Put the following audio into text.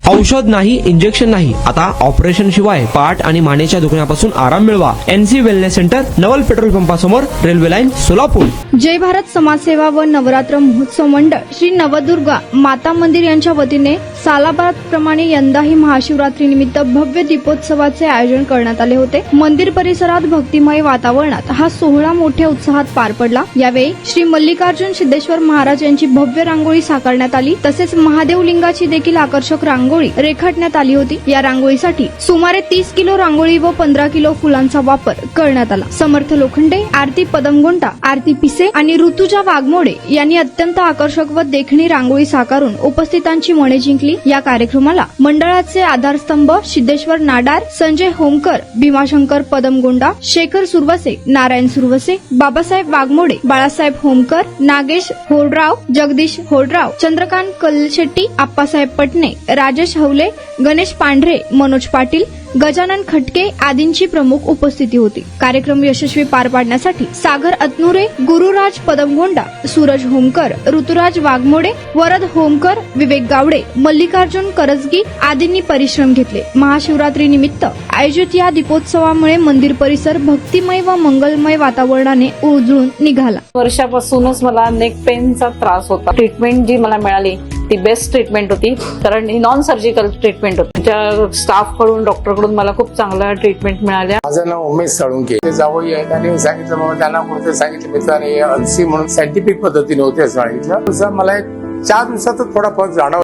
औषध नाही, इंजेक्शन नाही, आता ऑपरेशन शिवाय पाठ आणि मानेच्या दुखण्यापासून आराम मिळवा. NC वेलनेस सेंटर, नवल पेट्रोल पंपासमोर, रेल्वे लाईन, सोलापूर. जय भारत समाजसेवा व नवरात्र महोत्सव मंडळ श्री नवदुर्गा माता मंदिर यांच्या वतीने सालाबादप्रमाणे यंदाही महाशिवरात्री निमित्त भव्य दीपोत्सवाचे आयोजन करण्यात आले होते. मंदिर परिसरात भक्तिमय वातावरणात हा सोहळा मोठ्या उत्साहात पार पडला. यावेळी श्री मल्लिकार्जुन सिद्धेश्वर महाराज यांची भव्य रांगोळी साकारण्यात आली. तसेच महादेव लिंगाची देखील आकर्षक रांगोळी रेखाटण्यात आली होती. या रांगोळीसाठी सुमारे 30 किलो रांगोळी व 15 किलो फुलांचा वापर करण्यात आला. समर्थ लोखंडे, आरती पदमगोंटा, आरती पिसे आणि ऋतुजा वाघमोडे यांनी अत्यंत आकर्षक व देखणी रांगोळी साकारून उपस्थितांची मने जिंकली. या कार्यक्रमाला मंडळाचे आधारस्तंभ सिद्धेश्वर नाडार, संजय होमकर, भीमाशंकर पदमगोंडा, शेखर सुरवसे, नारायण सुरवसे, बाबासाहेब वाघमोडे, बाळासाहेब होमकर, नागेश होडराव, जगदीश होडराव, चंद्रकांत कलशेट्टी, आप्पासाहेब पटणे, राजेश हवले, गणेश पांढरे, मनोज पाटील, गजानन खटके आदींची प्रमुख उपस्थिती होती. कार्यक्रम यशस्वी पार पाडण्यासाठी सागर अतनुरे, गुरुराज पदमगोंडा, सूरज होमकर, ऋतुराज वाघमोडे, वरद होमकर, विवेक गावडे, मल्लिकार्जुन करजगी आदींनी परिश्रम घेतले. महाशिवरात्री निमित्त आयोजित या दीपोत्सवामुळे मंदिर परिसर भक्तिमय व मंगलमय वातावरणाने उजळून निघाला. वर्षापासूनच मला नेक पेनचा त्रास होता. ट्रीटमेंट जी मला मिळाली ती बेस्ट ट्रीटमेंट होती, कारण ही नॉन सर्जिकल ट्रीटमेंट होती. त्या स्टाफ कडून, डॉक्टर कडून मला खूप चांगल्या ट्रीटमेंट मिळाल्या. माझं नाव उमेश साळुंके. ते जावई आहेत आणि सांगितलं बाबा त्यांना कुठे सांगितलं मित्राने अन्सी म्हणून सायंटिफिक पद्धतीने होते असं सांगितलं. मला एक 4 दिवसातच थोडा फरक जाणवला.